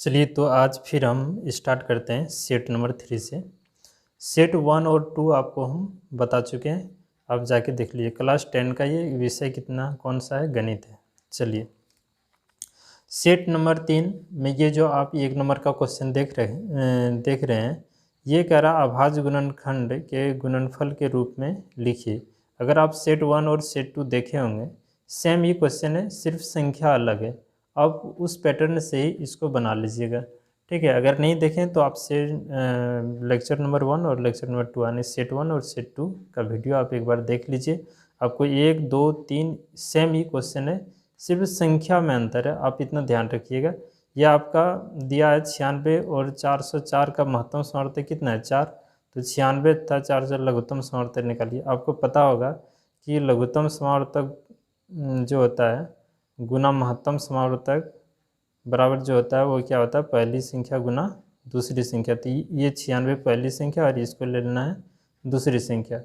चलिए तो आज फिर हम स्टार्ट करते हैं सेट नंबर 3 से। सेट 1 और 2 आपको हम बता चुके हैं, आप जाके देख लीजिए। क्लास 10 का ये विषय कितना कौन सा है, गणित है। चलिए सेट नंबर 3 में ये जो आप 1 नंबर का क्वेश्चन देख रहे हैं, ये कह रहा अभाज्य गुणनखंड के गुणनफल के रूप में लिखिए। अगर आप सेट 1 और सेट 2 देखे होंगे, सेम ये क्वेश्चन है, सिर्फ संख्या अलग है। अब उस पैटर्न से ही इसको बना लीजिएगा, ठीक है। अगर नहीं देखें तो आप लेक्चर नंबर 1 और लेक्चर नंबर 2 यानी सेट 1 और सेट 2 का वीडियो आप एक बार देख लीजिए। आपको 1 2 3 सेम ही क्वेश्चन है, सिर्फ संख्या में अंतर है, आप इतना ध्यान रखिएगा। यह आपका दिया है 96 और 404 का महत्तम सामर्थ्य कितना है, 4। तो 96 था 4 से लघुत्तम सामर्थ्य निकालिए। आपको पता होगा कि लघुत्तम समावर्तक जो होता है गुना महत्तम समावर्तक बराबर जो होता है वो क्या होता है, पहली संख्या गुना दूसरी संख्या। तो ये 96 पहली संख्या और इसको ले लेना है दूसरी संख्या,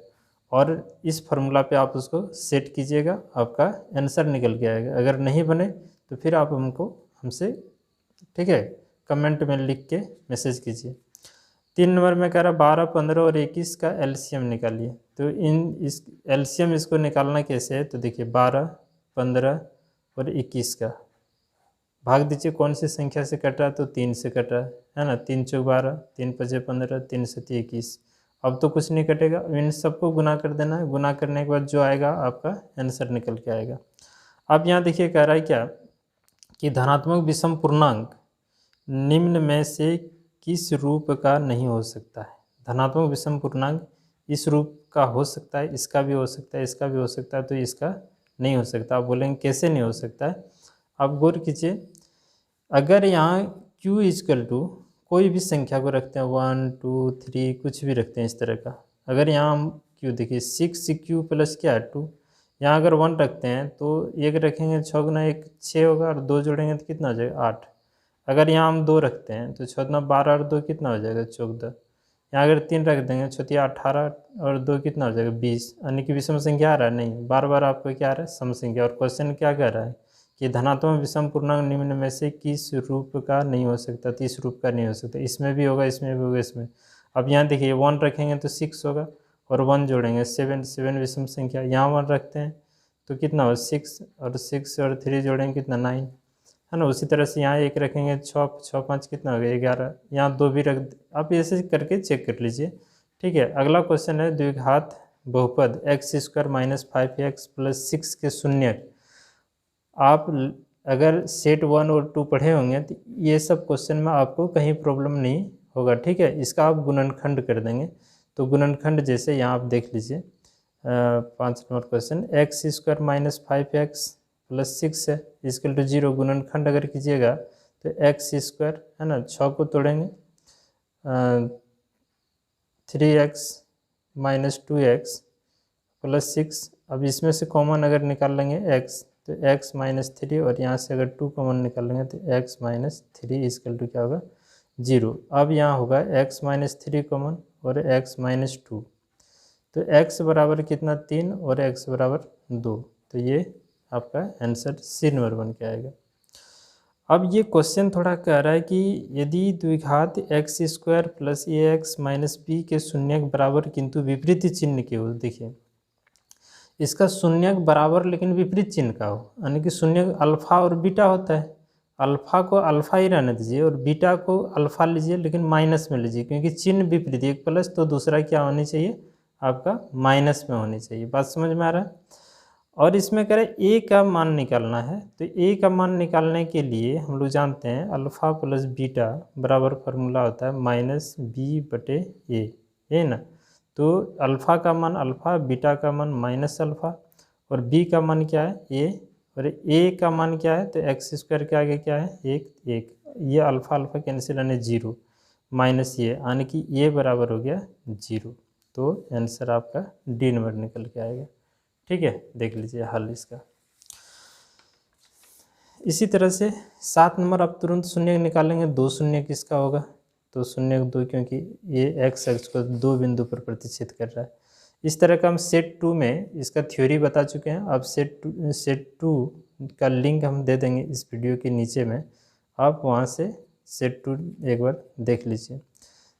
और इस फार्मूला पे आप उसको सेट कीजिएगा, आपका आंसर निकल के आएगा। अगर नहीं बने तो फिर आप हमसे ठीक है कमेंट में लिख के मैसेज कीजिए। 3 नंबर में कह रहा 12 15 और 21 का एलसीएम निकालिए। तो इस एलसीएम इसको निकालना कैसे है, तो देखिए 12 15 और 21 का भाग दीजिए। कौन सी संख्या से कट रहा है, तो 3 से कट रहा है ना। 3 चौक 12, 3 पचे 15, 3 सती 21। अब तो कुछ नहीं कटेगा, इन सबको गुना कर देना है। गुना करने के बाद जो आएगा आपका आंसर निकल के आएगा। अब यहाँ देखिए कह रहा है क्या कि धनात्मक विषम पूर्णांक निम्न में से किस रूप का नहीं हो सकता है। धनात्मक विषम पूर्णांक इस रूप का हो सकता है, इसका भी हो सकता है, इसका भी हो सकता है, तो इसका नहीं हो सकता। आप बोलेंगे कैसे नहीं हो सकता है, आप गौर कीजिए। अगर यहाँ q इजकल टू कोई भी संख्या को रखते हैं, 1 2 3 कुछ भी रखते हैं इस तरह का। अगर यहाँ हम q देखिए 6q प्लस क्या है 2, यहाँ अगर 1 रखते हैं तो एक रखेंगे 6 गुना 1 6 होगा, और 2 जोड़ेंगे तो कितना हो जाएगा 8। अगर यहाँ हम 2 रखते हैं तो 6 गुना 12 और 2 कितना हो जाएगा 14। यहाँ अगर 3 रख देंगे 6 18 और 2 कितना हो जाएगा 20। यानी कि विषम संख्या आ रहा है, नहीं, बार बार आपको क्या आ रहा है, सम संख्या। और क्वेश्चन क्या कह रहा है कि धनात्मक विषम पूर्णांक निम्न में से किस रूप का नहीं हो सकता, तो इस रूप का नहीं हो सकता। इसमें भी होगा, इसमें भी होगा, इसमें। अब यहाँ देखिए 1 रखेंगे तो 6 होगा, और 1 जोड़ेंगे 7 7 विषम संख्या। यहाँ 1 रखते हैं तो कितना होगा 6, और 6 और 3 जोड़ेंगे कितना 9, है ना। उसी तरह से यहाँ 1 रखेंगे 6 6 5 कितना हो गया 11। यहाँ 2 भी रख, आप ऐसे करके चेक कर लीजिए, ठीक है। अगला क्वेश्चन है द्विघात बहुपद x² माइनस 5x प्लस 6 के शून्यक। आप अगर सेट 1 और 2 पढ़े होंगे तो ये सब क्वेश्चन में आपको कहीं प्रॉब्लम नहीं होगा, ठीक है। इसका आप गुणनखंड कर देंगे। तो गुणनखंड जैसे यहाँ आप देख लीजिए 5 number question, x² minus 5x plus 6 है इजकल टू 0। गुणनखंड अगर कीजिएगा तो x² है ना, 6 को तोड़ेंगे 3x माइनस 2x प्लस 6। अब इसमें से कॉमन अगर निकाल लेंगे x तो x माइनस 3, और यहाँ से अगर 2 कॉमन निकाल लेंगे तो x माइनस 3 इजकल टू क्या होगा 0। अब यहाँ होगा x माइनस 3 कॉमन और x माइनस 2, तो x बराबर कितना 3 और x बराबर 2। तो ये आपका आंसर सी नंबर बन के आएगा। अब ये क्वेश्चन थोड़ा कह रहा है कि यदि द्विघात x² plus ax minus b के शून्यक बराबर किंतु विपरीत चिन्ह के हो। देखिए इसका शून्यक बराबर लेकिन विपरीत चिन्ह का हो, यानी कि शून्यक अल्फा और बीटा होता है। अल्फा को अल्फा ही रहने दीजिए और बीटा को अल्फा लीजिए, लेकिन माइनस में लीजिए, क्योंकि चिन्ह विपरीत, एक प्लस तो दूसरा क्या होनी चाहिए आपका माइनस में होनी चाहिए। बात समझ में आ रहा है। और इसमें कह रहे ए का मान निकालना है, तो ए का मान निकालने के लिए हम लोग जानते हैं अल्फ़ा प्लस बीटा बराबर फार्मूला होता है माइनस बी बटे ए, है ना। तो अल्फ़ा का मान अल्फ़ा, बीटा का मान माइनस अल्फ़ा, और बी का मान क्या है ए, और ए का मान क्या है तो x² के आगे क्या है 1 1। ये अल्फ़ा अल्फ़ा कैंसिल यानी 0 माइनस ये, यानी कि ये बराबर हो गया 0। तो आंसर आपका डी नंबर निकल के आएगा, ठीक है। देख लीजिए हल इसका। इसी तरह से 7 नंबर आप तुरंत शून्य निकालेंगे, 2 शून्य किसका होगा, तो शून्य 2, क्योंकि ये x अक्ष को 2 बिंदु पर प्रतिच्छेद कर रहा है। इस तरह का हम सेट 2 में इसका थ्योरी बता चुके हैं। अब सेट 2 का लिंक हम दे देंगे इस वीडियो के नीचे में, आप वहाँ से सेट 2 एक बार देख लीजिए।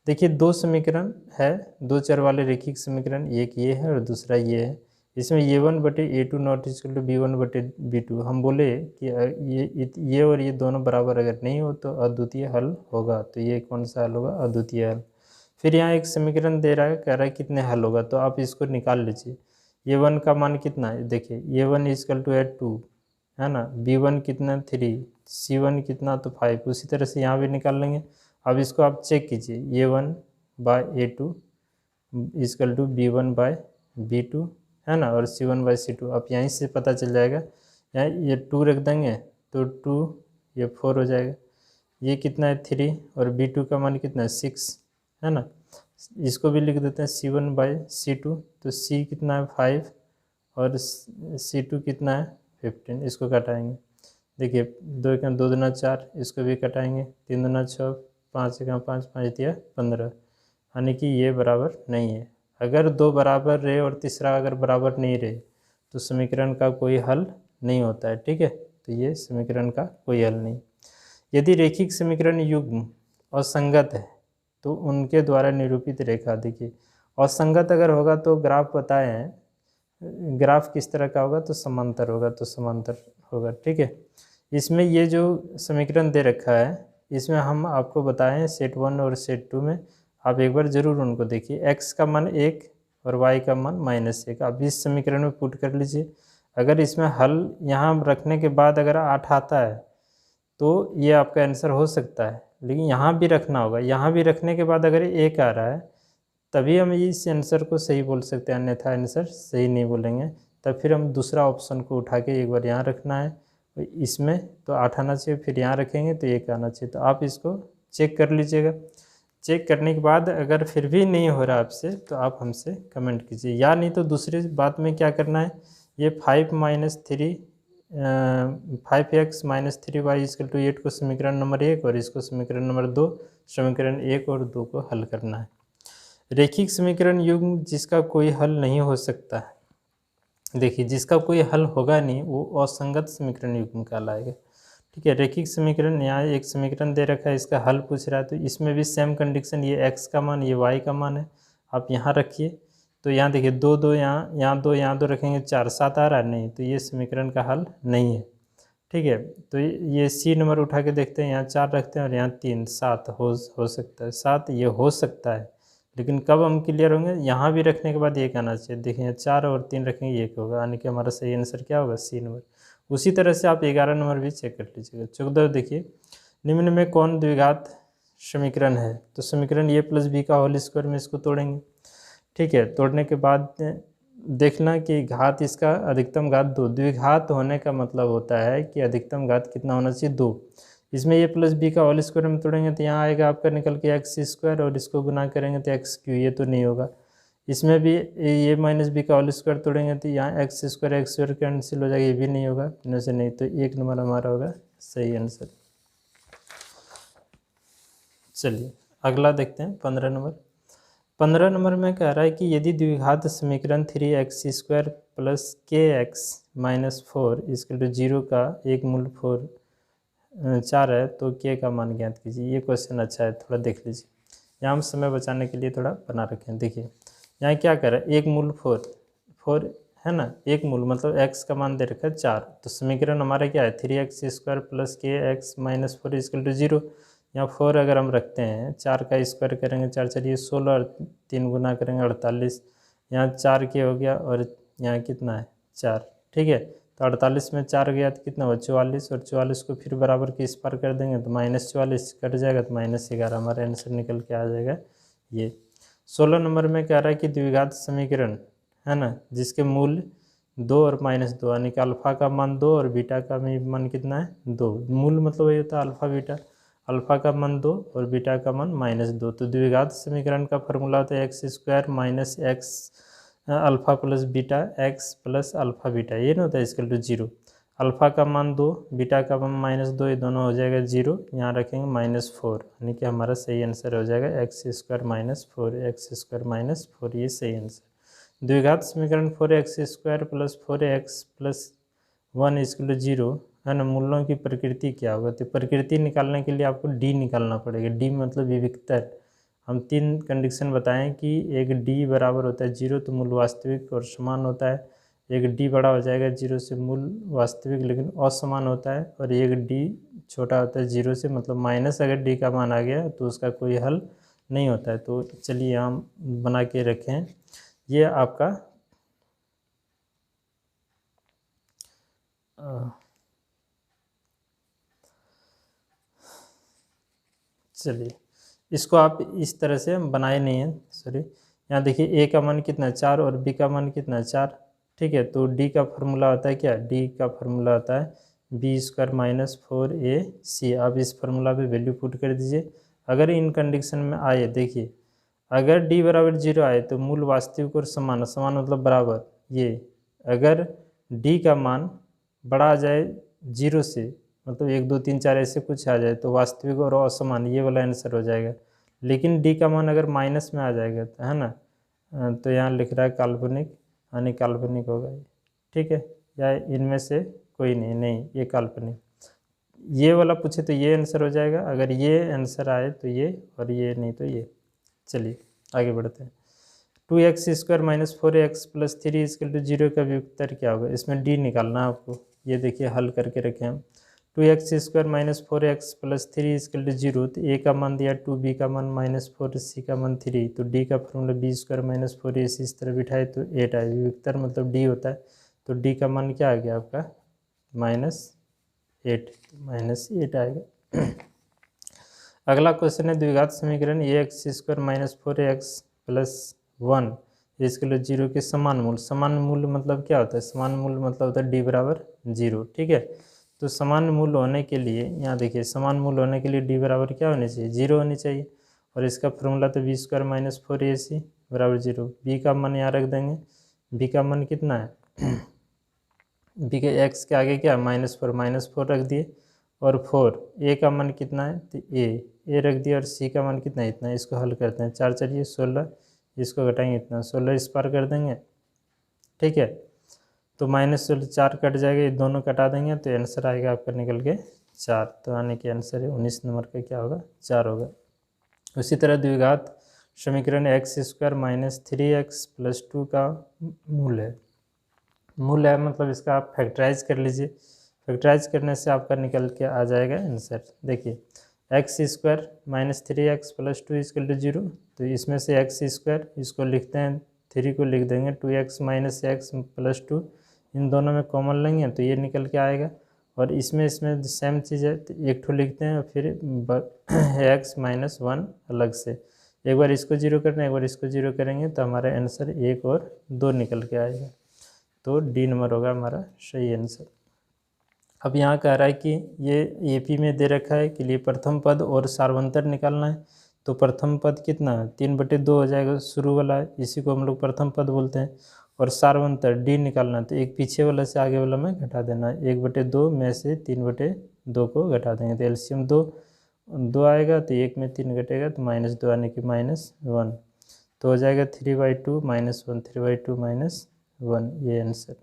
देखिए दो समीकरण है, दो चर वाले रेखिक समीकरण, एक ये है और दूसरा ये है। इसमें a1/a2 not equal to b1/b2 हम बोले कि ये और ये दोनों बराबर अगर नहीं हो तो अद्वितीय हल होगा। तो ये कौन सा हल होगा? अद्वितीय हल। फिर यहाँ एक समीकरण दे रहा है, कह रहा है कितने हल होगा, तो आप इसको निकाल लीजिए। a1 का मान कितना है? देखिए a1 इक्वल टू 2 है ना, b1 कितना 3, c1 कितना तो 5। उसी तरह से यहाँ भी निकाल लेंगे। अब इसको आप चेक कीजिए, a1/a2 इक्वल टू b1/b2 है ना, और c1/c2। अब यहीं से पता चल जाएगा, यहाँ ये 2 रख देंगे तो 2 ये 4 हो जाएगा। ये कितना है 3 और b2 का मान कितना है 6 है ना। इसको भी लिख देते हैं c1/c2, तो c कितना है 5 और c2 कितना है 15। इसको घटाएंगे, देखिए 2 का 2 दूना 4, इसको भी घटाएंगे, 3 दूना 6, 5 का 5, 5 दिया 15, यानी कि ये बराबर नहीं है। अगर दो बराबर रहे और तीसरा अगर बराबर नहीं रहे तो समीकरण का कोई हल नहीं होता है, ठीक है। तो ये समीकरण का कोई हल नहीं। यदि रेखिक समीकरण युग्म असंगत है तो उनके द्वारा निरूपित रेखा, देखिए असंगत अगर होगा तो ग्राफ बताए हैं, ग्राफ किस तरह का होगा? तो समांतर होगा, तो समांतर होगा, ठीक है। इसमें ये जो समीकरण दे रखा है, इसमें हम आपको बताएं सेट 1 और सेट 2 में आप एक बार ज़रूर उनको देखिए। x का मान 1 और y का मान -1 आप इस समीकरण में पुट कर लीजिए। अगर इसमें हल यहाँ रखने के बाद अगर 8 आता है तो ये आपका आंसर हो सकता है, लेकिन यहाँ भी रखना होगा। यहाँ भी रखने के बाद अगर 1 आ रहा है तभी हम इस आंसर को सही बोल सकते हैं, अन्यथा आंसर सही नहीं बोलेंगे। तब फिर हम दूसरा ऑप्शन को उठा के एक बार यहाँ रखना है, इसमें तो 8 आना चाहिए, फिर यहाँ रखेंगे तो 1 आना चाहिए। तो आप इसको चेक कर लीजिएगा। चेक करने के बाद अगर फिर भी नहीं हो रहा आपसे तो आप हमसे कमेंट कीजिए, या नहीं तो दूसरी बात में क्या करना है, ये 5x - 3y = 8 को समीकरण नंबर 1 और इसको समीकरण नंबर 2, समीकरण 1 और 2 को हल करना है। रेखिक समीकरण युग्म जिसका कोई हल नहीं हो सकता है, देखिए जिसका कोई हल होगा नहीं वो असंगत समीकरण युग्म कहलाएगा, ठीक है। रेखिक समीकरण, यहाँ एक समीकरण दे रखा है, इसका हल पूछ रहा है, तो इसमें भी सेम कंडीशन, ये x का मान ये y का मान है, आप यहाँ रखिए। तो यहाँ देखिए 2 2 यहाँ 2 यहाँ 2 रखेंगे 4 7 आ रहा है, नहीं तो ये समीकरण का हल नहीं है, ठीक है। तो ये सी नंबर उठा के देखते हैं, यहाँ 4 रखते हैं और यहाँ 3 7 हो सकता है, 7 ये हो सकता है, लेकिन कब हम क्लियर होंगे? यहाँ भी रखने के बाद 1 आना चाहिए। देखिए 4 और 3 रखेंगे 1 होगा, यानी कि हमारा सही आंसर क्या होगा? C number. उसी तरह से आप 11 नंबर भी चेक कर लीजिएगा। 14 देखिए, निम्न में कौन द्विघात समीकरण है? तो समीकरण a + b का होल स्क्वायर में इसको तोड़ेंगे, ठीक है। तोड़ने के बाद देखना कि घात इसका अधिकतम घात 2, द्विघात होने का मतलब होता है कि अधिकतम घात कितना होना चाहिए? 2। इसमें a + b का होल स्क्वायर में तोड़ेंगे तो यहाँ आएगा आपका निकल के x² और इसको गुना करेंगे तो x³, ये तो नहीं होगा। इसमें भी a - b का होल स्क्वायर तोड़ेंगे तो यहाँ x² कैंसिल हो जाएगा, ये भी नहीं होगा, इनमें से नहीं, तो 1 नंबर हमारा होगा सही आंसर। चलिए अगला देखते हैं 15 नंबर। 15 नंबर में कह रहा है कि यदि द्विघात समीकरण 3x² + kx - 4 = 0 का एक मूल 4 है तो k का मान ज्ञात कीजिए। ये क्वेश्चन अच्छा है, थोड़ा देख लीजिए। यहाँ हम समय बचाने के लिए थोड़ा बना रखें। देखिए यहाँ क्या कर रहा है, एक मूल 4 है ना, एक मूल मतलब x का मान दे रखा है 4, तो समीकरण हमारा क्या है 3x² + kx - 4 = 0। यहाँ 4 अगर हम रखते हैं, 4 का स्क्वायर करेंगे 4 चलिए 16 और 3 गुना करेंगे 48, यहाँ 4 के हो गया और यहाँ कितना है 4, ठीक है। तो 48 में 4 गया तो कितना हुआ 44, और 44 को फिर बराबर के इस पार कर देंगे तो -44 कट जाएगा तो -11 हमारा आंसर निकल के आ जाएगा ये। 16 नंबर में कह रहा है कि द्विघात समीकरण है ना, जिसके मूल 2 और -2, यानी कि अल्फ़ा का मान 2 और बीटा का मान कितना है 2। मूल मतलब ये होता है अल्फ़ा बीटा, अल्फ़ा का मान 2 और बीटा का मान -2। तो द्विघात समीकरण का फॉर्मूला होता है x² - x alpha + beta x + alpha beta, ये ना होता है = 0। अल्फ़ा का मान 2, बीटा का मान -2, ये दोनों हो जाएगा 0, यहाँ रखेंगे -4, यानी कि हमारा सही आंसर हो जाएगा x² - 4, x² - 4, ये सही आंसर। द्विघात समीकरण 4x² + 4x + 1 = 0, है ना, मूलों की प्रकृति क्या होगा, तो प्रकृति निकालने के लिए आपको डी निकालना पड़ेगा। डी मतलब विविक्तर। हम 3 कंडीशन बताएं कि एक डी बराबर होता है 0 तो मूल वास्तविक और समान होता है, एक डी बड़ा हो जाएगा 0 से मूल वास्तविक लेकिन असमान होता है, और एक डी छोटा होता है 0 से मतलब माइनस अगर डी का मान आ गया तो उसका कोई हल नहीं होता है। तो चलिए हम बना के रखें, ये आपका चलिए इसको आप इस तरह से बनाए नहीं हैं, सॉरी। यहाँ देखिए ए का मान कितना है 4 और बी का मान कितना है 4, ठीक है। तो डी का फार्मूला होता है क्या, डी का फार्मूला होता है b² - 4ac। आप इस फार्मूला पे वैल्यू पुट कर दीजिए। अगर इन कंडीशन में आए, देखिए अगर डी बराबर 0 आए तो मूल वास्तविक और समान, समान मतलब बराबर, ये अगर डी का मान बड़ा आ जाए 0 से मतलब 1 2 3 4 ऐसे कुछ आ जाए तो वास्तविक और असमान, ये वाला आंसर हो जाएगा। लेकिन डी का मान अगर माइनस में आ जाएगा तो, है ना, तो यहाँ लिख रहा है काल्पनिक, यानी काल्पनिक होगा ये, ठीक है। या इनमें से कोई नहीं, नहीं ये काल्पनिक, ये वाला पूछे तो ये आंसर हो जाएगा, अगर ये आंसर आए तो ये, और ये नहीं तो ये। चलिए आगे बढ़ते हैं। 2x² - 4x + 3 = 0 का व्युत्तर क्या होगा, इसमें डी निकालना है आपको। ये देखिए हल करके रखें हम। 2x² - 4x + 3 = 0, तो ए का मान दिया 2, बी का मान -4, सी का मान 3, तो डी का फॉर्मूला b² - 4ac इस तरह बिठाए तो 8 आए। व्युत्तर मतलब डी होता है, तो डी का मान क्या आ गया आपका -8 आएगा। अगला क्वेश्चन है द्विघात समीकरण ax² - 4x + 1 = 0 के समान मूल। समान मूल मतलब क्या होता है, समान मूल मतलब होता है डी बराबर 0, ठीक है। तो समान मूल होने के लिए यहाँ देखिए, समान मूल होने के लिए डी बराबर क्या होनी चाहिए, 0 होनी चाहिए, और इसका फॉर्मूला तो b² - 4ac = 0। बी का मान यहाँ रख देंगे, बी का मान कितना है बी के एक्स के आगे क्या -4 रख दिए, और 4 ए का मान कितना है तो ए रख दिया, और सी का मान कितना है इतना। इसको हल करते हैं, 4 चलिए 16, इसको घटाएंगे इतना, 16 इस पार कर देंगे, ठीक है। तो -4 कट जाएगा, ये दोनों कटा देंगे तो आंसर आएगा आपका निकल के 4। तो आने के आंसर है 19 नंबर का क्या होगा, 4 होगा। उसी तरह द्विघात समीकरण x² - 3x + 2 का मूल है। मूल है मतलब इसका आप फैक्टराइज कर लीजिए, फैक्टराइज करने से आपका निकल के आ जाएगा आंसर। देखिए x² - 3x + 2 = 0, तो इसमें से x² इसको लिखते हैं, 3 को लिख देंगे, 2x - x + 2 इन दोनों में कॉमन लेंगे तो ये निकल के आएगा। और इसमें सेम चीज़ है, तो एक ठो लिखते हैं, फिर x - 1 अलग से, एक बार इसको 0 करना है, एक बार इसको 0 करेंगे तो हमारा आंसर 1 और 2 निकल के आएगा। तो डी नंबर होगा हमारा सही आंसर। अब यहाँ कह रहा है कि ये एपी में दे रखा है कि लिए प्रथम पद और सार्वंतर निकालना है। तो प्रथम पद कितना है 3/2 हो जाएगा, शुरू वाला है, इसी को हम लोग प्रथम पद बोलते हैं। और सार्वंतर डी निकालना है, तो एक पीछे वाला से आगे वाला में घटा देना है, 1/2 में से 3/2 को घटा देंगे तो एलसीएम 2 आएगा, तो 1 में 3 घटेगा तो -2 आने की -1, तो हो जाएगा 3/2 - 1, 3/2 - 1, ये आंसर।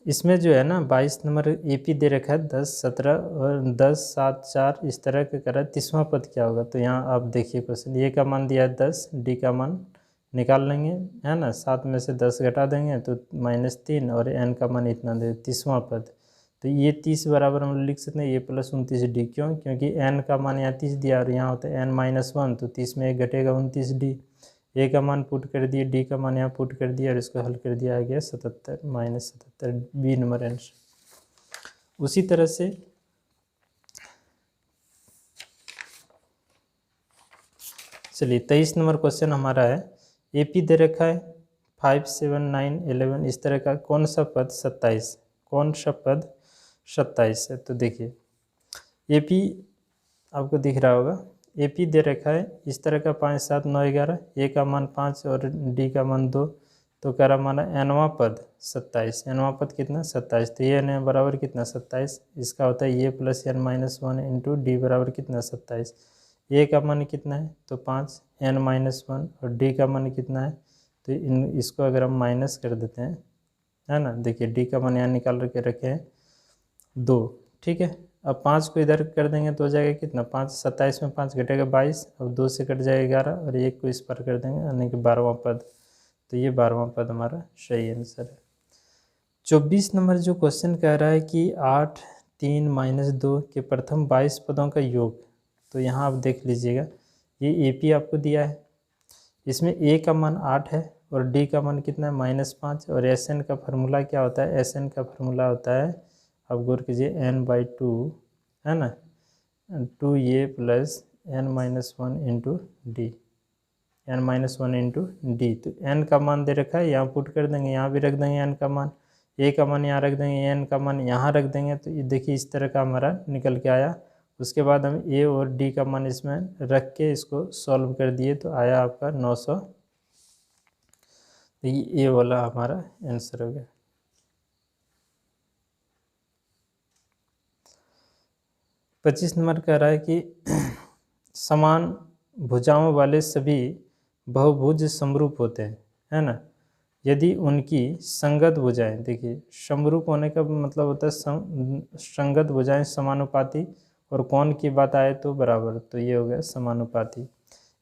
इसमें जो है ना 22 नंबर एपी दे रखा है 10 17 और 10 7 4 इस तरह के कर रहा है, 30वां पद क्या होगा। तो यहाँ आप देखिए क्वेश्चन, ए का मान दिया है 10, डी का मान निकाल लेंगे, है ना, 7 में से 10 घटा देंगे तो -3, और एन का मान इतना दे 30वां पद। तो ये 30 बराबर हम लिख सकते हैं ए + 29d, क्यों, क्योंकि एन का मान यहाँ 30 दिया और यहाँ होता है n-1, तो 30 में 1 घटेगा 29d। ए का मान पुट कर दिए, डी का मान यहाँ पुट कर दिया और इसको हल कर दिया, आ गया 77 -77, बी नंबर आंसर। उसी तरह से चलिए 23 नंबर क्वेश्चन हमारा है, एपी दे रखा है 5 7 9 11 इस तरह का, कौन सा पद 27, कौन सा पद 27 है। तो देखिए एपी आपको दिख रहा होगा, एपी दे रखा है इस तरह का 5 7 9 11, ए का मान 5 और डी का मान 2, तो कह रहा हमारा एनवा पद 27, एनवा पद कितना 27, तो ये एन बराबर कितना 27, इसका होता है ए + n-1 इंटू डी बराबर कितना 27। ए का मान कितना है तो 5, n-1 और डी का मान कितना है, तो इसको अगर हम माइनस कर देते हैं, है ना। देखिए डी का मान यहाँ निकाल के रखे हैं 2, ठीक है। अब 5 को इधर कर देंगे तो हो जाएगा कितना, 5 27 में 5 घटेगा 22, अब 2 से कट जाएगा 11 और 1 को इस पर कर देंगे यानी कि 12वां पद। तो ये 12वां पद हमारा सही आंसर है। 24 नंबर जो क्वेश्चन कह रहा है कि 8, 3 - 2 के प्रथम 22 पदों का योग। तो यहाँ आप देख लीजिएगा ये AP आपको दिया है, इसमें A का मान 8 है और D का मान कितना है -5 और SN का फार्मूला क्या होता है, SN का फार्मूला होता है, आप गौर कीजिए n/2 है ना, 2A + n-1 into D, n-1 into D. तो n का मान दे रखा है, यहाँ पुट कर देंगे, यहाँ भी रख देंगे n का मान, A का मान यहाँ रख देंगे, n का मान यहाँ रख देंगे। तो ये देखिए इस तरह का हमारा निकल के आया। उसके बाद हम A और D का मान इसमें रख के इसको सॉल्व कर दिए तो आया आपका 900। तो ये A वाला हमारा आंसर हो गया। 25 नंबर कह रहा है कि समान भुजाओं वाले सभी बहुभुज समरूप होते हैं, है ना, यदि उनकी संगत भुजाएं, देखिए समरूप होने का मतलब होता है संगत भुजाएं समानुपाती और कोण की बात आए तो बराबर, तो ये हो गया समानुपाती।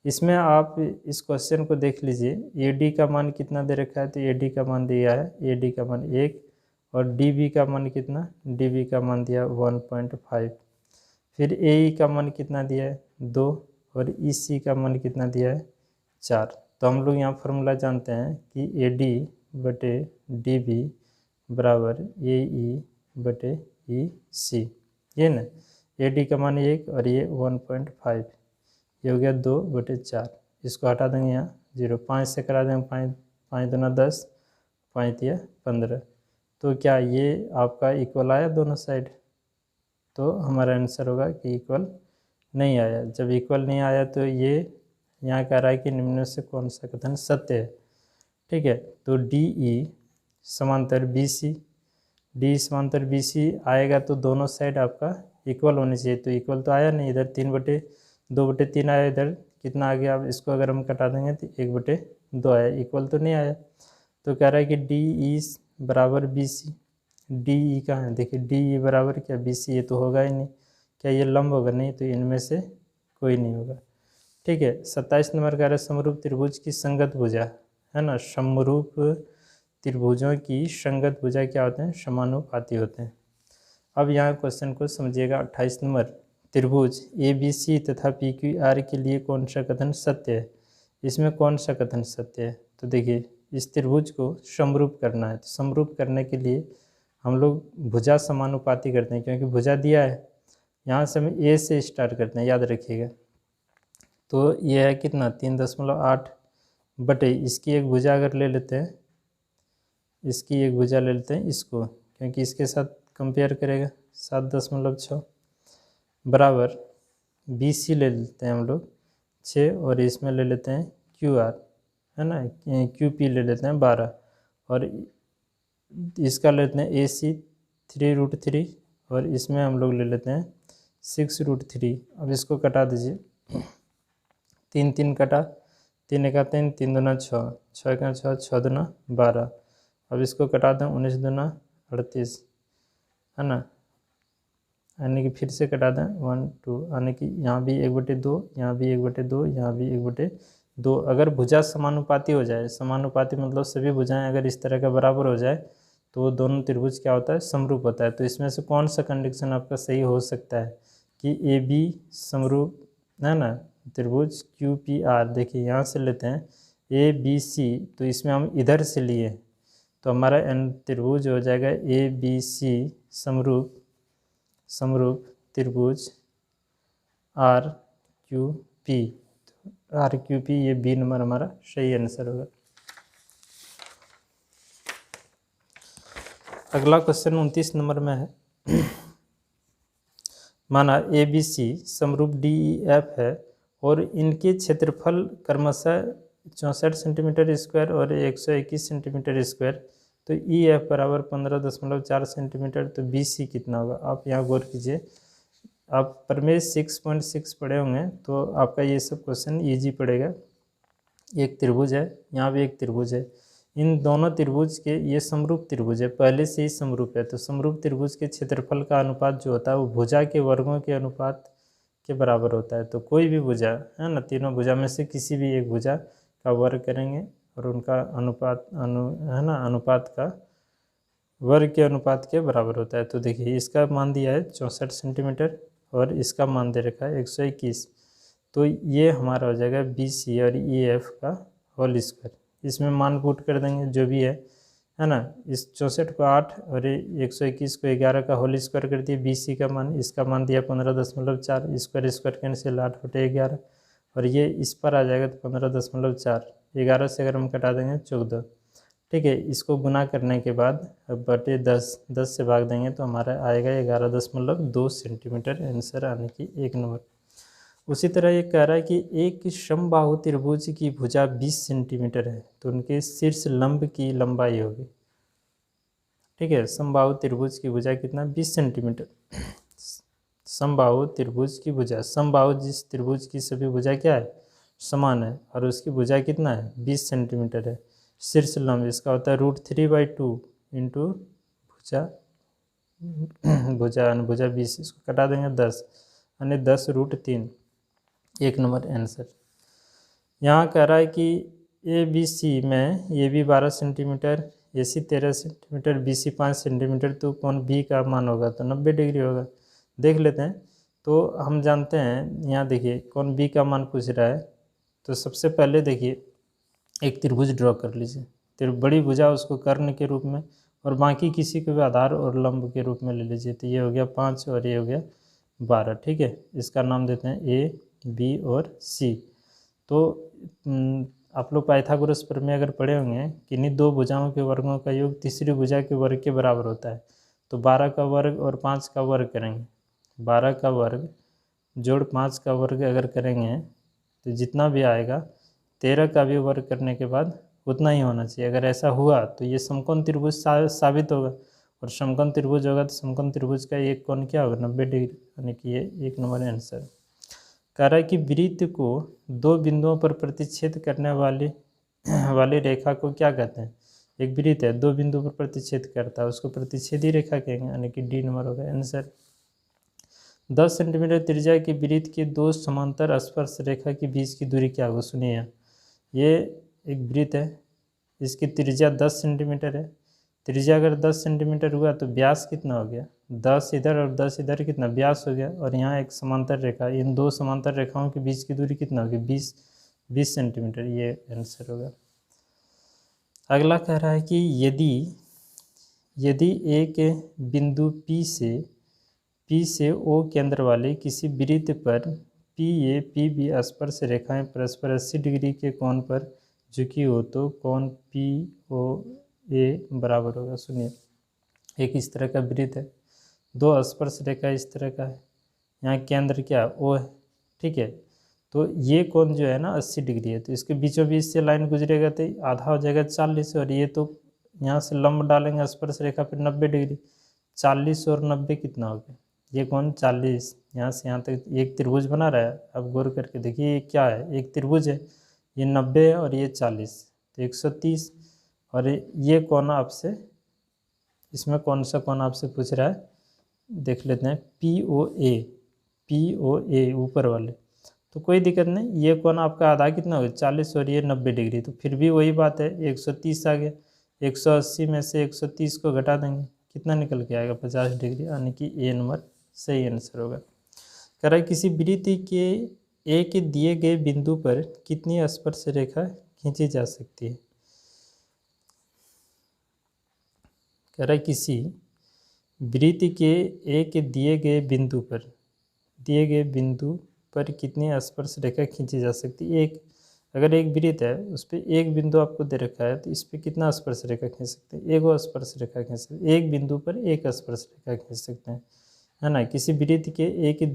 इसमें आप इस क्वेश्चन को देख लीजिए, AD का मान कितना दे रखा है, तो AD का मान दिया है, AD का मान 1 और DB का मान कितना, DB का मान दिया 1.5, फिर AE का मान कितना दिया है 2 और EC का मान कितना दिया है 4। तो हम लोग यहाँ फार्मूला जानते हैं कि AD/DB बराबर AE/EC, ये ना, AD का मान 1 और ये 1.5, ये हो गया 2/4। इसको हटा देंगे यहाँ 0, 5 से करा देंगे, 5 5 दूना 10, 5 तिया 15। तो क्या ये आपका इक्वल आया दोनों साइड, तो हमारा आंसर होगा कि इक्वल नहीं आया। जब इक्वल नहीं आया तो ये यहाँ कह रहा है कि निम्न में से कौन सा कथन सत्य है, ठीक है। तो DE समांतर BC, D समांतर BC आएगा तो दोनों साइड आपका इक्वल होनी चाहिए, तो इक्वल तो आया नहीं, इधर 3/2/3 आया, इधर कितना आ गया, अब इसको अगर हम कटा देंगे तो 1/2 आया, इक्वल तो नहीं आया। तो कह रहा है कि DE बराबर BC, DE कहाँ है, देखिए DE बराबर क्या BC, ये तो होगा ही नहीं, क्या ये लंब होगा, नहीं, तो इनमें से कोई नहीं होगा, ठीक है। 27 नंबर कह रहा है समरूप त्रिभुज की संगत भुजा, है ना, समरूप त्रिभुजों की संगत भुजा क्या होते हैं, समानुपाती होते हैं। अब यहाँ क्वेश्चन को समझिएगा। 28 नंबर, त्रिभुज ABC तथा PQR के लिए कौन सा कथन सत्य है, इसमें कौन सा कथन सत्य है। तो देखिए इस त्रिभुज को समरूप करना है, तो समरूप करने के लिए हम लोग भुजा समानुपाती करते हैं, क्योंकि भुजा दिया है, यहाँ से हम A से स्टार्ट करते हैं, याद रखिएगा। तो ये है कितना 3.8 बटे इसकी एक भुजा अगर ले लेते हैं, इसकी एक भुजा ले लेते हैं इसको, क्योंकि इसके साथ कंपेयर करेगा 7.6 बराबर BC ले लेते हैं हम लोग 6 और इसमें ले लेते हैं QR, है ना, QP ले लेते हैं 12 और इसका लेते हैं AC 3√3 और इसमें हम लोग ले लेते हैं 6√3। अब इसको कटा दीजिए, 3 3 कटा, 3 1 3, 3 दूना 6, 6 1 6, 6 दूना 12। अब इसको कटा दें, 19 दूना 38, है ना, यानी कि फिर से कटा दें 1 2, यानी कि यहाँ भी 1/2, यहाँ भी 1/2, यहाँ भी 1/2। अगर भुजा समानुपाती हो जाए, समानुपाती मतलब सभी भुजाएं अगर इस तरह का बराबर हो जाए तो दोनों त्रिभुज क्या होता है, समरूप होता है। तो इसमें से कौन सा कंडीशन आपका सही हो सकता है कि AB समरूप, है ना, त्रिभुज QPR, देखिए यहाँ से लेते हैं ABC, तो इसमें हम इधर से लिए तो हमारा त्रिभुज हो जाएगा ABC समरूप त्रिभुज RQP, RQP ये B नंबर हमारा सही आंसर होगा। अगला क्वेश्चन 29 नंबर में है, माना ABC समरूप DEF है और इनके क्षेत्रफल क्रमशः 64 सेंटीमीटर स्क्वायर और 121 सेंटीमीटर स्क्वायर, तो EF बराबर 15.4 सेंटीमीटर, तो BC कितना होगा। आप यहाँ गौर कीजिए, आप प्रमेय 6.6 पढ़े होंगे तो आपका ये सब क्वेश्चन ईजी पड़ेगा। एक त्रिभुज है, यहाँ भी एक त्रिभुज है, इन दोनों त्रिभुज के, ये समरूप त्रिभुज है, पहले से ही समरूप है, तो समरूप त्रिभुज के क्षेत्रफल का अनुपात जो होता है वो भुजा के वर्गों के अनुपात के बराबर होता है। तो कोई भी भुजा है ना, तीनों भुजा में से किसी भी एक भुजा का वर्ग करेंगे और उनका अनुपात है ना, अनुपात का वर्ग के अनुपात के बराबर होता है। तो देखिए इसका मान दिया है 64 सेंटीमीटर और इसका मान दे रखा है 121। तो ये हमारा हो जाएगा BC और EF का होल स्क्वायर। इसमें मान पुट कर देंगे जो भी है ना। इस 64 को 8 और 121 को 11 का होल स्क्वायर कर दिया। BC का मान, इसका मान दिया 15.4, स्क्वायर स्क्वायर कैंसिल 8/11 और ये इस पर आ जाएगा तो 15.4, 11 से अगर हम कटा देंगे 14। ठीक है, इसको गुना करने के बाद अब बटे 10 से भाग देंगे तो हमारा आएगा 11.2 सेंटीमीटर, आंसर आने की 1 नंबर। उसी तरह ये कह रहा है कि एक समबाहु त्रिभुज की भुजा 20 सेंटीमीटर है तो उनके शीर्ष लंब की लंबाई होगी। ठीक है, समबाहु त्रिभुज की भुजा कितना, 20 सेंटीमीटर। समबाहु त्रिभुज की भुजा, समबाहु जिस त्रिभुज की सभी भुजा क्या है, समान है और उसकी भुजा कितना है, 20 सेंटीमीटर है। शीर्ष लंब इसका होता है √3/2 इंटू भुजा भुजा 20, इसको कटा देंगे 10 यानी 10√3, 1 नंबर आंसर। यहाँ कह रहा है कि ABC में AB 12 centimetre, AC 13 centimetre, BC 5 centimetre, तो कोण B का मान होगा तो 90 डिग्री होगा। देख लेते हैं। तो हम जानते हैं, यहाँ देखिए कोण B का मान पूछ रहा है, तो सबसे पहले देखिए एक त्रिभुज ड्रॉ कर लीजिए, बड़ी भुजा उसको कर्ण के रूप में और बाकी किसी को भी आधार और लंब के रूप में ले लीजिए। तो ये हो गया 5 और ये हो गया 12। ठीक है, इसका नाम देते हैं A, B और C। तो आप लोग पाइथागोरस प्रमेय अगर पढ़े होंगे कि इन्हीं दो भुजाओं के वर्गों का योग तीसरी भुजा के वर्ग के बराबर होता है। तो 12 का वर्ग और 5 का वर्ग करेंगे, 12 का वर्ग जोड़ 5 का वर्ग अगर करेंगे तो जितना भी आएगा 13 का भी वर्ग करने के बाद उतना ही होना चाहिए। अगर ऐसा हुआ तो ये समकोण त्रिभुज साबित होगा और समकोण त्रिभुज होगा तो समकोण त्रिभुज का एक कोण क्या होगा, 90 डिग्री, यानी कि ये 1 नंबर आंसर। कह रहा है कि वृत्त को दो बिंदुओं पर प्रतिच्छेद करने वाली रेखा को क्या कहते हैं। एक वृत्त है, दो बिंदु पर प्रतिच्छेद करता है, उसको प्रतिच्छेदी रेखा कहेंगे, यानी कि D नंबर होगा आंसर। 10 सेंटीमीटर त्रिज्या के वृत्त के दो समांतर स्पर्श रेखा के बीच की दूरी क्या होगी। सुनिए, ये एक वृत्त है, इसकी त्रिज्या 10 सेंटीमीटर है। त्रिज्या अगर 10 सेंटीमीटर हुआ तो व्यास कितना हो गया, 10 इधर और 10 इधर, कितना व्यास हो गया। और यहाँ एक समांतर रेखा, इन दो समांतर रेखाओं के बीच की दूरी कितना होगी, 20 सेंटीमीटर, ये आंसर होगा। अगला कह रहा है कि यदि एक बिंदु P से O केंद्र वाले किसी वृत्त पर PA PB स्पर्श रेखाएं परस्पर 80 डिग्री के कोण पर झुकी हो तो कोण POA बराबर होगा। सुनिए, एक इस तरह का वृत्त है, दो स्पर्श रेखा इस तरह का है, यहाँ केंद्र क्या है, O है। ठीक है, तो ये कोण जो है ना 80 डिग्री है, तो इसके बीचों बीच से लाइन गुजरेगा तो आधा हो जाएगा 40, और ये तो यहाँ से लंब डालेंगे स्पर्श रेखा पर 90 डिग्री, 40 और 90 कितना हो गया, ये कोण 40। यहाँ से यहाँ तक एक त्रिभुज बना रहा है। अब गौर करके देखिए ये क्या है, एक त्रिभुज है, ये 90 है और ये 40, तो 130। और ये कोण आपसे, इसमें कौन सा कोण आपसे पूछ रहा है, देख लेते हैं, POA ऊपर वाले, तो कोई दिक्कत नहीं। ये कोण आपका आधा कितना होगा, 40 और ये 90 डिग्री, तो फिर भी वही बात है, 130 आ गया। 180 में से 130 को घटा देंगे, कितना निकल के आएगा, 50 डिग्री, यानी कि A नंबर सही आंसर होगा। कह रहा है किसी वृत्त के एक दिए गए बिंदु पर कितनी स्पर्श रेखा खींची जा सकती है। कह रहा है किसी वृत्त के एक दिए गए बिंदु पर कितनी स्पर्श रेखा खींची जा सकती है। अगर एक वृत्त है उस पर एक बिंदु आपको दे रखा है तो इस पर कितना स्पर्श रेखा खींच सकते हैं, एक वो स्पर्श रेखा खींच सकते हैं, एक बिंदु पर एक स्पर्श रेखा खींच सकते हैं, है ना। किसी वृत्त के एक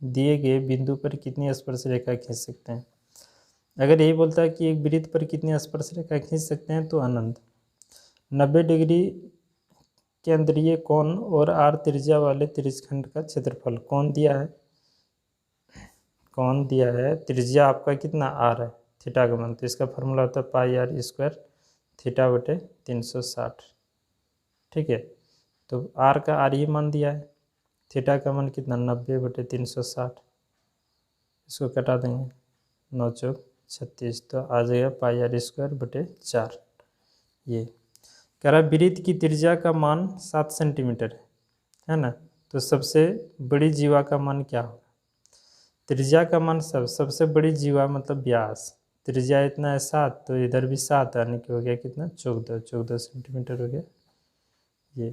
दिए गए बिंदु पर कितनी स्पर्श रेखा खींच सकते हैं। अगर यही बोलता है कि एक वृत्त पर कितनी स्पर्श रेखा खींच सकते हैं तो अनंत। 90 डिग्री केंद्रीय कोण और R त्रिज्या वाले त्रिज्यखंड का क्षेत्रफल कौन दिया है, त्रिज्या आपका कितना R है, थीटा का मान, तो इसका फार्मूला होता है पाई आर स्क्वायर थीटा बटे 360। ठीक है, तो आर का आर ही मान दिया है, थीटा का मान कितना 90 बटे 360, इसको कटा देंगे 9 चौक 36, तो आ जाएगा पाई आर स्क्वायर बटे 4। ये कह रहा है वृत्त की त्रिज्या का मान 7 सेंटीमीटर है ना, तो सबसे बड़ी जीवा का मान क्या होगा? त्रिज्या का मान सबसे बड़ी जीवा मतलब व्यास, त्रिज्या इतना है 7, तो इधर भी 7 यानी कि हो गया कितना 14 सेंटीमीटर हो गया। ये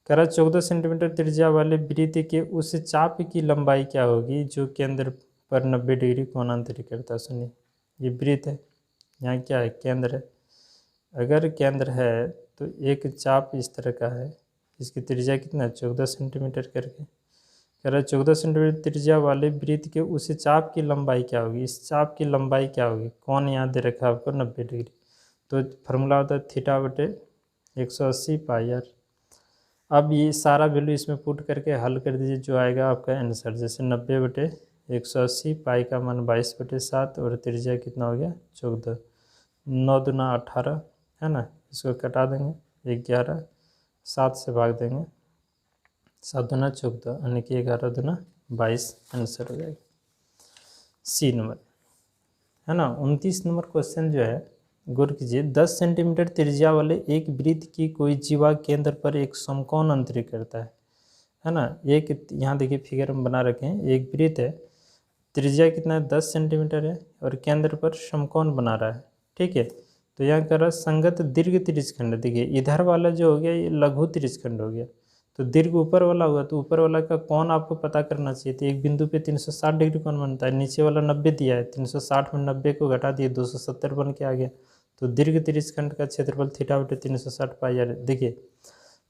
कह रहा 14 सेंटीमीटर त्रिज्या वाले वृत्त के उस चाप की लंबाई क्या होगी जो केंद्र पर 90 डिग्री कोणांतरित करता है। सुनिए, ये वृत्त है, यहाँ क्या है केंद्र है, अगर केंद्र है तो एक चाप इस तरह का है, इसकी त्रिज्या कितना है 14 सेंटीमीटर करके। कह रहा है 14 सेंटीमीटर त्रिज्या वाले वृत्त के उस चाप की लंबाई क्या होगी, इस चाप की लंबाई क्या होगी, कौन यहाँ दे रखा है आपको 90 डिग्री, तो फार्मूला होता है थीटा बटे 180 पाई आर। अब ये सारा वैल्यू इसमें पुट करके हल कर दीजिए, जो आएगा आपका आंसर, जैसे 90 बटे 180, पाई का मान 22 बटे 7 और त्रिज्या कितना हो गया 14, 9 दूना 18 है ना, इसको कटा देंगे 11, 7 से भाग देंगे, 7 दूना 14 यानी कि 11 दूना 22 आंसर हो जाएगा। सी नंबर है ना। 29 नंबर क्वेश्चन जो है गौर कीजिए, 10 सेंटीमीटर त्रिज्या वाले एक वृत्त की कोई जीवा केंद्र पर एक समकोण अंतरित करता है ना। एक यहाँ देखिए फिगर में बना रखे हैं, एक वृत्त है, त्रिज्या कितना है 10 सेंटीमीटर है और केंद्र पर समकोण बना रहा है। ठीक है, तो यहाँ कर रहा संगत दीर्घ त्रिज्यखंड, देखिए इधर वाला जो हो गया ये लघु त्रिज्यखंड हो गया, तो दीर्घ ऊपर वाला हुआ, तो ऊपर वाला का कोण आपको पता करना चाहिए, तो एक बिंदु पे 360 डिग्री कोण बनता है, नीचे वाला 90 दिया है, 360 में 90 को घटा दिए 270 बन के आ गया, तो दीर्घ त्रिज्यखंड का क्षेत्रफल थीटा बटे 360 पाई आर। देखिए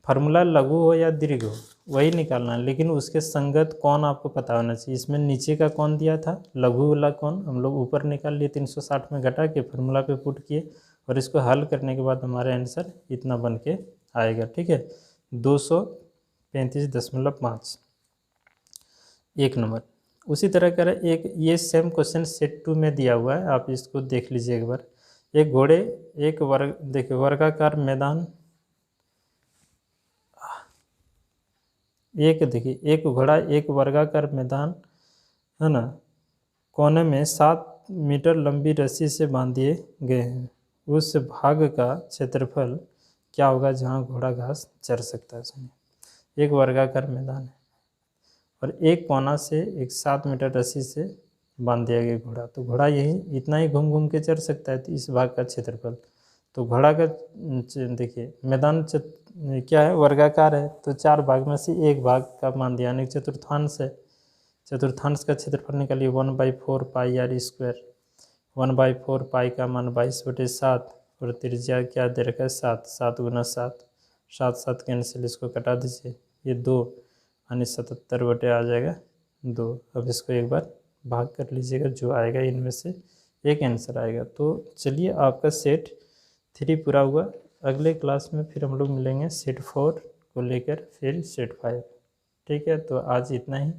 फार्मूला लघु हो या दीर्घ हो वही निकालना है, लेकिन उसके संगत कोण आपको पता होना चाहिए। इसमें नीचे का कोण दिया था लघु वाला कोण, हम लोग ऊपर निकाल लिए 360 में घटा के फार्मूला पे पुट किए और इसको हल करने के बाद हमारे आंसर इतना बन के आएगा। ठीक है, 235.5 एक नंबर। उसी तरह का एक ये सेम क्वेश्चन सेट 2 में दिया हुआ है, आप इसको देख लीजिए एक बार। एक घोड़े एक वर्ग, देखिए वर्गाकार मैदान, एक देखिए एक घोड़ा एक वर्गाकार मैदान है ना, कोने में 7 मीटर लंबी रस्सी से बांध दिए गए हैं, उस भाग का क्षेत्रफल क्या होगा जहाँ घोड़ा घास चर सकता है। सुनिए, एक वर्गाकार मैदान है और एक कोना से एक 7 मीटर रस्सी से बांध दिया गया घोड़ा, तो घोड़ा यही इतना ही घूम घूम के चर सकता है, तो इस भाग का क्षेत्रफल, तो घोड़ा का देखिए मैदान क्या है वर्गाकार है, तो 4 भाग में से एक भाग का मान दिया, यानी चतुर्थांश है, चतुर्थांश का क्षेत्रफल निकालिए 1/4 पाई आर स्क्वायर, 1/4 पाई का मान 22 बटे 7 और त्रिज्या क्या दे रखा है 7, 7 गुना 7, 7 7 कैंसिल, इसको कटा दीजिए, ये 2 यानी 77 बटे आ जाएगा 2। अब इसको एक बार भाग कर लीजिएगा, जो आएगा इनमें से एक आंसर आएगा। तो चलिए आपका सेट 3 पूरा हुआ, अगले क्लास में फिर हम लोग मिलेंगे सेट 4 को लेकर, फिर सेट 5। ठीक है, तो आज इतना ही।